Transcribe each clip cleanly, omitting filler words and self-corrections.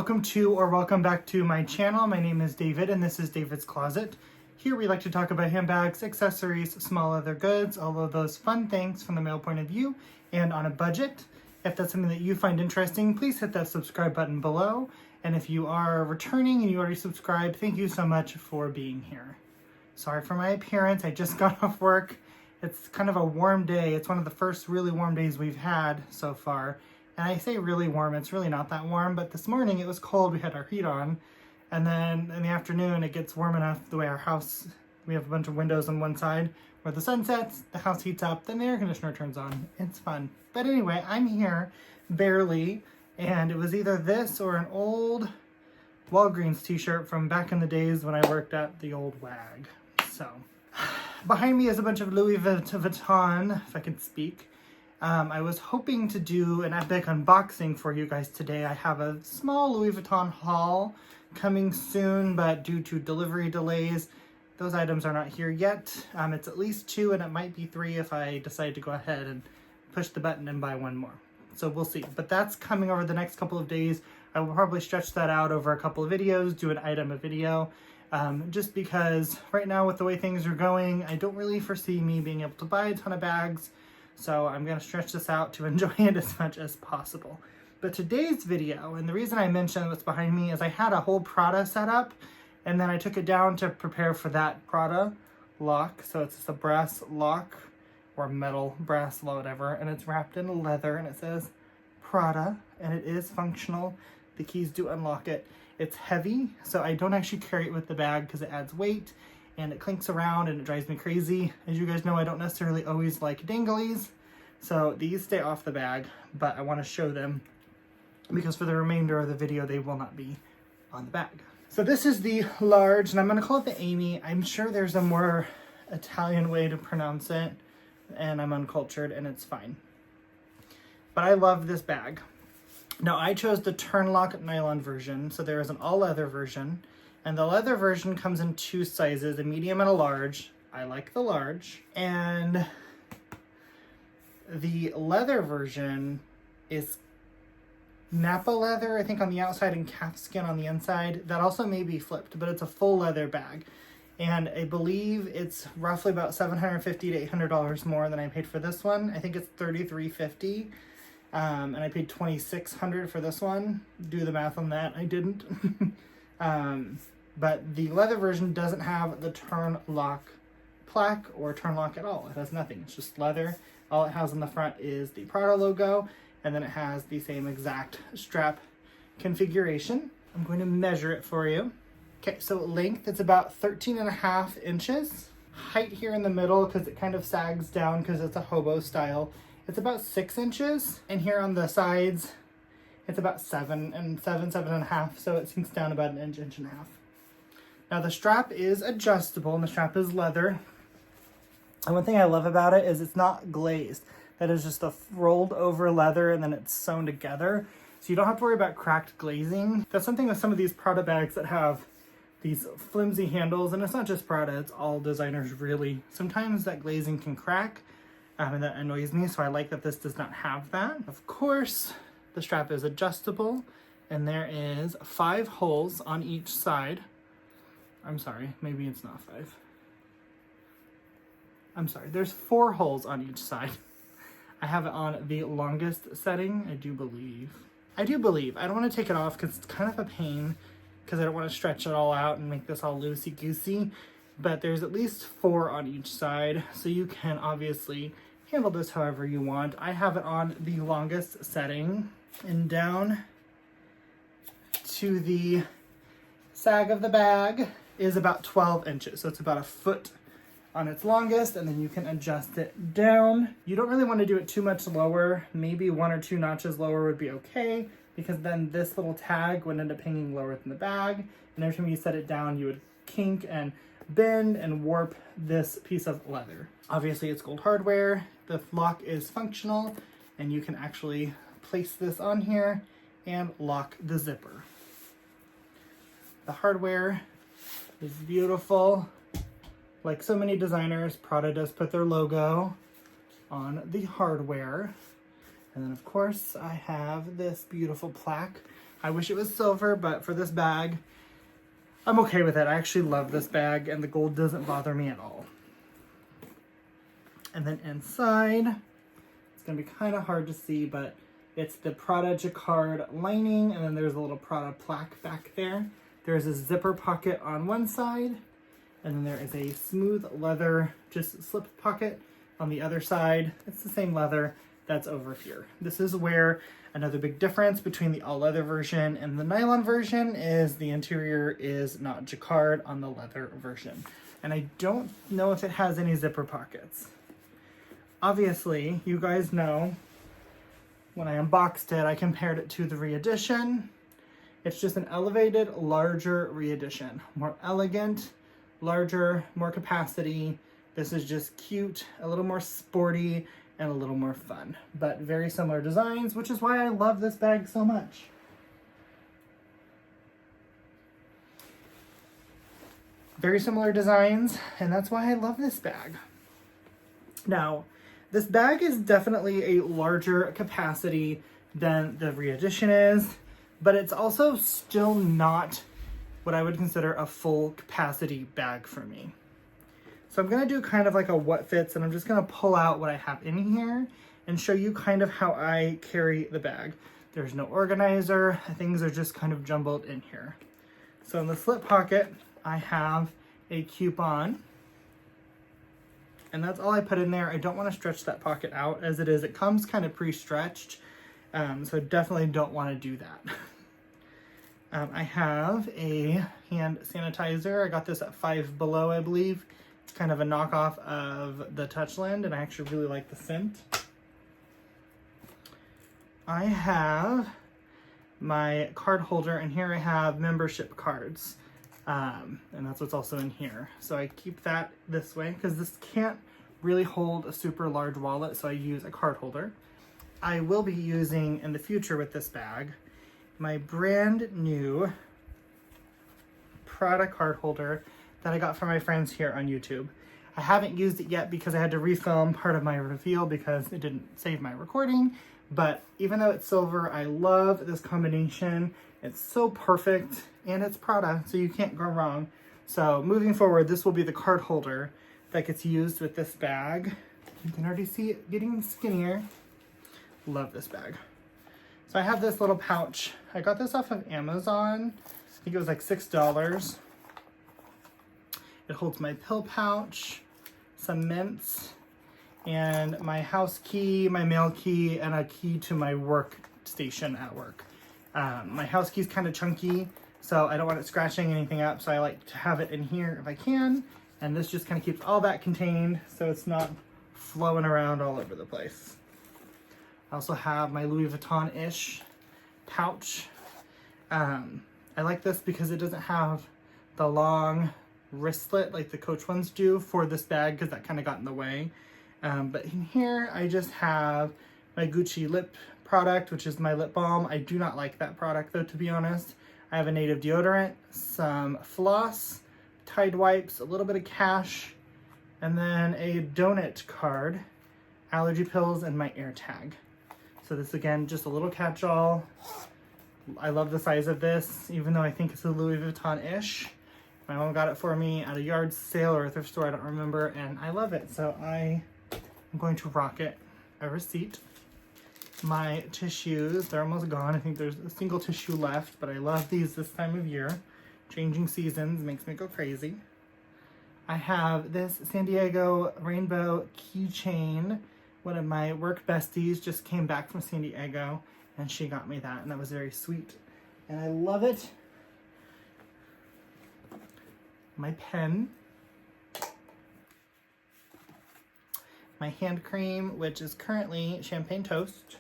welcome to or welcome back to my channel. My name is David and this is David's Closet. Here we like to talk about handbags, accessories, small leather goods, all of those fun things from the male point of view and on a budget. If that's something that you find interesting, please hit that subscribe button below. And if you are returning and you already subscribed, thank you so much for being here. Sorry for my appearance, I just got off work. It's kind of a warm day. It's one of the first really warm days we've had so far. And I say really warm, it's really not that warm, but this morning it was cold, we had our heat on. And then in the afternoon it gets warm enough the way our house, we have a bunch of windows on one side where the sun sets, the house heats up, then the air conditioner turns on. It's fun. But anyway, I'm here, barely, and it was either this or an old Walgreens t-shirt from back in the days when I worked at the old WAG. So, behind me is a bunch of Louis Vuitton, if I can speak. I was hoping to do an epic unboxing for you guys today. I have a small Louis Vuitton haul coming soon, but due to delivery delays, those items are not here yet. It's at least 2 and it might be 3 if I decide to go ahead and push the button and buy one more. So we'll see. But that's coming over the next couple of days. I will probably stretch that out over a couple of videos, do an item a video. Just because right now with the way things are going, I don't really foresee me being able to buy a ton of bags. So I'm going to stretch this out to enjoy it as much as possible. But today's video, and the reason I mentioned what's behind me is I had a whole Prada set up and then I took it down to prepare for that Prada lock. So it's just a brass lock or metal brass, whatever, and it's wrapped in leather and it says Prada and it is functional. The keys do unlock it. It's heavy, so I don't actually carry it with the bag because it adds weight and it clinks around and it drives me crazy. As you guys know, I don't necessarily always like danglies, so these stay off the bag, but I want to show them because for the remainder of the video, they will not be on the bag. So this is the large, and I'm going to call it the Aimée. I'm sure there's a more Italian way to pronounce it, and I'm uncultured, and it's fine. But I love this bag. Now, I chose the turn-lock nylon version, so there is an all-leather version. And the leather version comes in 2 sizes, a medium and a large. I like the large. And the leather version is Napa leather, I think, on the outside and calfskin on the inside. That also may be flipped, but it's a full leather bag. And I believe it's roughly about $750 to $800 more than I paid for this one. I think it's $33.50. And I paid $2,600 for this one. Do the math on that. I didn't. But the leather version doesn't have the turn lock plaque or turn lock at all. It has nothing. It's just leather. All it has on the front is the Prada logo, and then it has the same exact strap configuration. I'm going to measure it for you. Okay, so length, it's about 13.5 inches. Height here in the middle, because it kind of sags down because it's a hobo style, it's about 6 inches. And here on the sides, it's about 7.5, so it sinks down about an inch, inch and a half. Now the strap is adjustable and the strap is leather. And one thing I love about it is it's not glazed. That is just a rolled over leather and then it's sewn together. So you don't have to worry about cracked glazing. That's something with some of these Prada bags that have these flimsy handles, and it's not just Prada, it's all designers really. Sometimes that glazing can crack and that annoys me, so I like that this does not have that. Of course, the strap is adjustable and there is 5 holes on each side. I'm sorry, maybe it's not 5. I'm sorry, there's 4 holes on each side. I have it on the longest setting, I do believe. I don't want to take it off because it's kind of a pain because I don't want to stretch it all out and make this all loosey-goosey. But there's at least 4 on each side, so you can obviously handle this however you want. I have it on the longest setting, and down to the sag of the bag is about 12 inches. So it's about a foot on its longest, and then you can adjust it down. You don't really want to do it too much lower. Maybe 1 or 2 notches lower would be okay, because then this little tag would end up hanging lower than the bag. And every time you set it down, you would kink and bend and warp this piece of leather. Obviously it's gold hardware. The lock is functional, and you can actually place this on here and lock the zipper. The hardware is beautiful. Like so many designers, Prada does put their logo on the hardware. And then of course I have this beautiful plaque I wish it was silver, but for this bag, I'm okay with it. I actually love this bag, and the gold doesn't bother me at all. And then inside, it's gonna be kind of hard to see, but it's the Prada jacquard lining, and then there's a little Prada plaque back there. There's a zipper pocket on one side, and then there is a smooth leather, just slip pocket on the other side. It's the same leather that's over here. This is where another big difference between the all leather version and the nylon version is the interior is not jacquard on the leather version. And I don't know if it has any zipper pockets. Obviously, you guys know when I unboxed it, I compared it to the re-edition. It's just an elevated, larger re-edition. More elegant, larger, more capacity. This is just cute, a little more sporty, and a little more fun. But very similar designs, which is why I love this bag so much. Very similar designs, and that's why I love this bag. Now, this bag is definitely a larger capacity than the re-edition is, but it's also still not what I would consider a full capacity bag for me. So I'm gonna do kind of like a what fits, and I'm just gonna pull out what I have in here and show you kind of how I carry the bag. There's no organizer, things are just kind of jumbled in here. So in the slip pocket, I have a coupon, and that's all I put in there. I don't want to stretch that pocket out as it is. It comes kind of pre-stretched, so definitely don't want to do that. I have a hand sanitizer. I got this at Five Below, I believe. It's kind of a knockoff of the Touchland, and I actually really like the scent. I have my card holder, and here I have membership cards. And that's what's also in here. So I keep that this way because this can't really hold a super large wallet, so I use a card holder. I will be using in the future with this bag my brand new Prada card holder that I got from my friends here on YouTube. I haven't used it yet because I had to refilm part of my reveal because it didn't save my recording. But even though it's silver, I love this combination. It's so perfect, and it's Prada, so you can't go wrong. So moving forward, this will be the card holder that gets used with this bag. You can already see it getting skinnier. Love this bag. So I have this little pouch. I got this off of Amazon. I think it was like $6. It holds my pill pouch, some mints, and my house key, my mail key, and a key to my workstation at work. My house key is kind of chunky, so I don't want it scratching anything up, so I like to have it in here if I can, and this just kind of keeps all that contained so it's not flowing around all over the place. I also have my Louis Vuitton-ish pouch. I like this because it doesn't have the long wristlet like the Coach ones do for this bag because that kind of got in the way. But in here I just have my Gucci lip product, which is my lip balm. I do not like that product though, to be honest. I have a native deodorant, some floss, Tide wipes, a little bit of cash, and then a donut card, allergy pills, and my AirTag. So this again, just a little catch-all. I love the size of this, even though I think it's a Louis Vuitton-ish. My mom got it for me at a yard sale or a thrift store, I don't remember, and I love it. So I am going to rock it. A receipt. My tissues, they're almost gone. I think there's a single tissue left, but I love these this time of year. Changing seasons makes me go crazy. I have this San Diego rainbow keychain. One of my work besties just came back from San Diego, and she got me that, and that was very sweet. And I love it. My pen. My hand cream, which is currently Champagne Toast.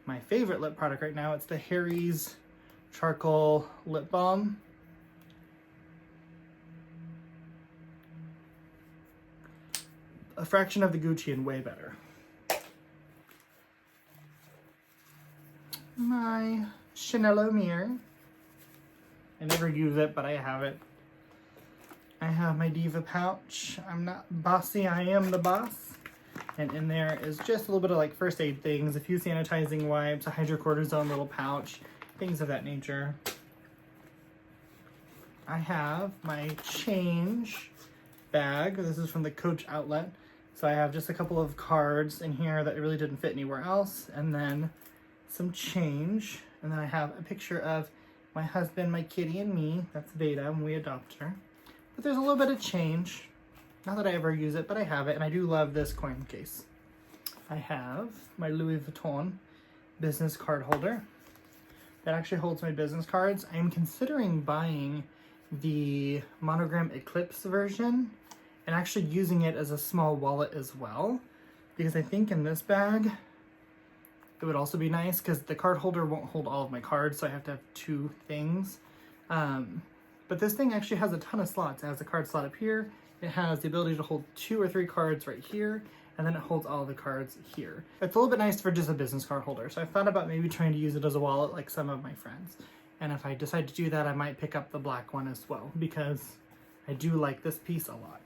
My favorite lip product right now, it's the Harry's Charcoal Lip Balm. A fraction of the Gucci and way better. My Chanel mirror. I never use it, but I have it. I have my Diva pouch. I'm not bossy, I am the boss. And in there is just a little bit of like first aid things, a few sanitizing wipes, a hydrocortisone little pouch, things of that nature. I have my change bag. This is from the Coach outlet. So I have just a couple of cards in here that really didn't fit anywhere else. And then some change. And then I have a picture of my husband, my kitty, and me. That's Veda when we adopted her. But there's a little bit of change. Not that I ever use it, but I have it, and I do love this coin case. I have my Louis Vuitton business card holder that actually holds my business cards. I am considering buying the monogram Eclipse version and actually using it as a small wallet as well, because I think in this bag it would also be nice because the card holder won't hold all of my cards, so I have to have two things. But this thing actually has a ton of slots. It has a card slot up here. It has the ability to hold 2 or 3 cards right here, and then it holds all the cards here. It's a little bit nice for just a business card holder, so I've thought about maybe trying to use it as a wallet like some of my friends. And if I decide to do that, I might pick up the black one as well, because I do like this piece a lot.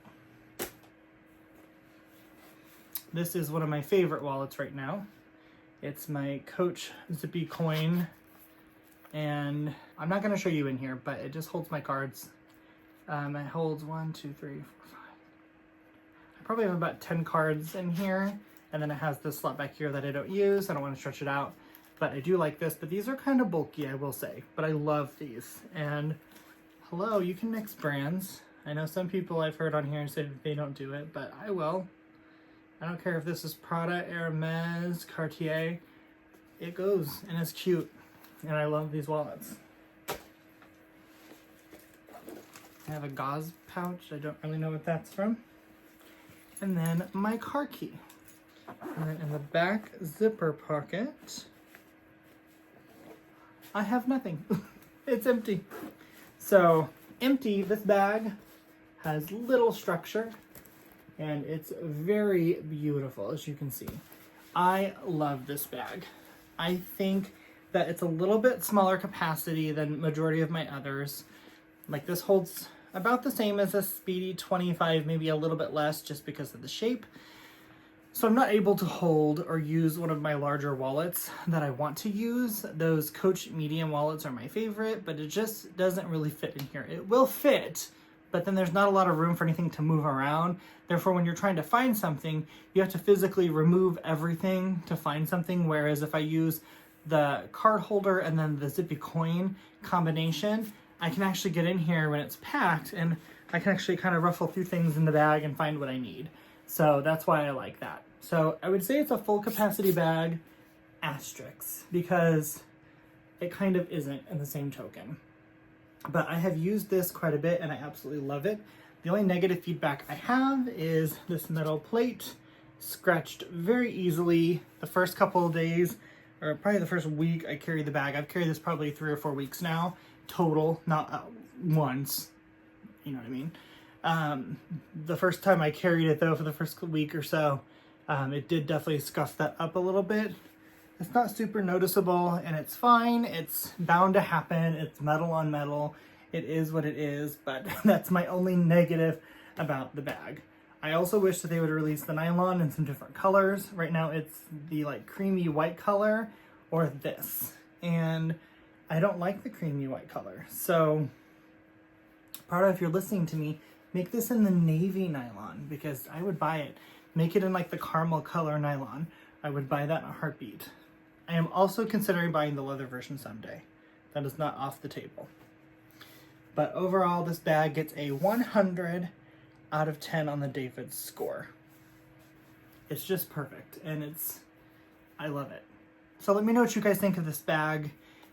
This is one of my favorite wallets right now. It's my Coach Zippy coin, and I'm not going to show you in here, but it just holds my cards. It holds 1, 2, 3, 4, 5. I probably have about 10 cards in here, and then it has this slot back here that I don't use. I don't want to stretch it out, but I do like this. But these are kind of bulky, I will say, but I love these. And hello, you can mix brands. I know some people I've heard on here say they don't do it, but I will. I don't care if this is Prada, Hermes, Cartier. It goes, and it's cute, and I love these wallets. I have a gauze pouch. I don't really know what that's from. And then my car key. And then in the back zipper pocket, I have nothing. It's empty. So empty, this bag has little structure, and it's very beautiful, as you can see. I love this bag. I think that it's a little bit smaller capacity than majority of my others. Like, this holds about the same as a Speedy 25, maybe a little bit less just because of the shape. So I'm not able to hold or use one of my larger wallets that I want to use. Those Coach medium wallets are my favorite, but it just doesn't really fit in here. It will fit, but then there's not a lot of room for anything to move around. Therefore, when you're trying to find something, you have to physically remove everything to find something. Whereas if I use the card holder and then the zippy coin combination, I can actually get in here when it's packed, and I can actually kind of ruffle through things in the bag and find what I need. So that's why I like that. So I would say it's a full capacity bag, asterisk, because it kind of isn't in the same token. But I have used this quite a bit and I absolutely love it. The only negative feedback I have is this metal plate scratched very easily the first couple of days, or probably the first week I carried the bag. I've carried this probably 3 or 4 weeks now. Total, not once, you know what I mean? The first time I carried it though, for the first week or so, it did definitely scuff that up a little bit. It's not super noticeable and it's fine. It's bound to happen. It's metal on metal. It is what it is, but that's my only negative about the bag. I also wish that they would release the nylon in some different colors. Right now it's the like creamy white color or this, and I don't like the creamy white color. So Prada, if you're listening to me, make this in the navy nylon, because I would buy it. Make it in like the caramel color nylon. I would buy that in a heartbeat. I am also considering buying the leather version someday. That is not off the table. But overall, this bag gets a 100 out of 10 on the David score. It's just perfect, and I love it. So let me know what you guys think of this bag.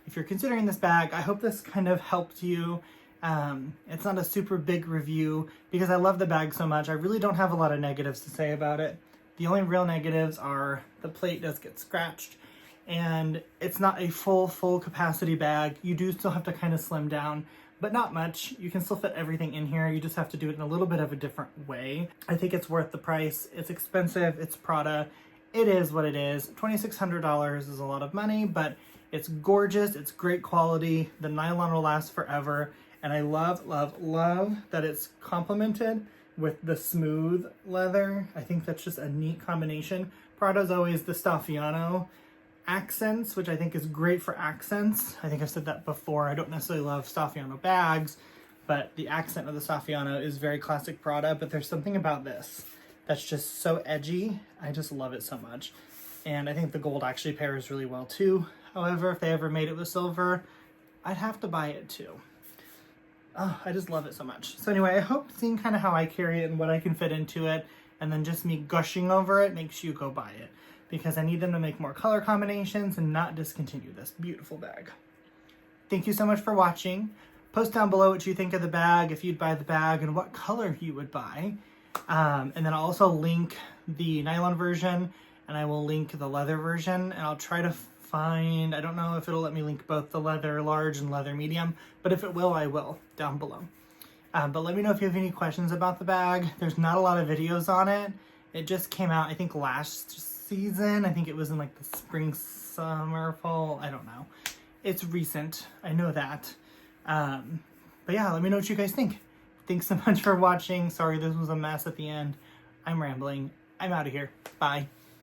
If you're considering this bag, I hope this kind of helped you. It's not a super big review because I love the bag so much. I really don't have a lot of negatives to say about it. The only real negatives are the plate does get scratched, and it's not a full capacity bag. You do still have to kind of slim down, but not much. You can still fit everything in here. You just have to do it in a little bit of a different way. I think it's worth the price. It's expensive. It's Prada. It is what it is. $2,600 is a lot of money, but it's gorgeous. It's great quality. The nylon will last forever. And I love, love, love that it's complemented with the smooth leather. I think that's just a neat combination. Prada's always the Staffiano accents, which I think is great for accents. I think I've said that before. I don't necessarily love Staffiano bags, but the accent of the Staffiano is very classic Prada, but there's something about this that's just so edgy. I just love it so much. And I think the gold actually pairs really well too. However, if they ever made it with silver, I'd have to buy it too. Oh, I just love it so much. So anyway, I hope seeing kind of how I carry it and what I can fit into it, and then just me gushing over it, makes you go buy it. Because I need them to make more color combinations and not discontinue this beautiful bag. Thank you so much for watching. Post down below what you think of the bag, if you'd buy the bag, and what color you would buy. And then I'll also link the nylon version, and I will link the leather version, and I'll try to find, I don't know if it'll let me link both the leather large and leather medium, but if it will, I will, down below. But let me know if you have any questions about the bag. There's not a lot of videos on it. It just came out, I think, last season. I think it was in like the spring, summer, fall, I don't know. It's recent, I know that. But yeah, let me know what you guys think. Thanks so much for watching. Sorry this was a mess at the end. I'm rambling. I'm out of here. Bye.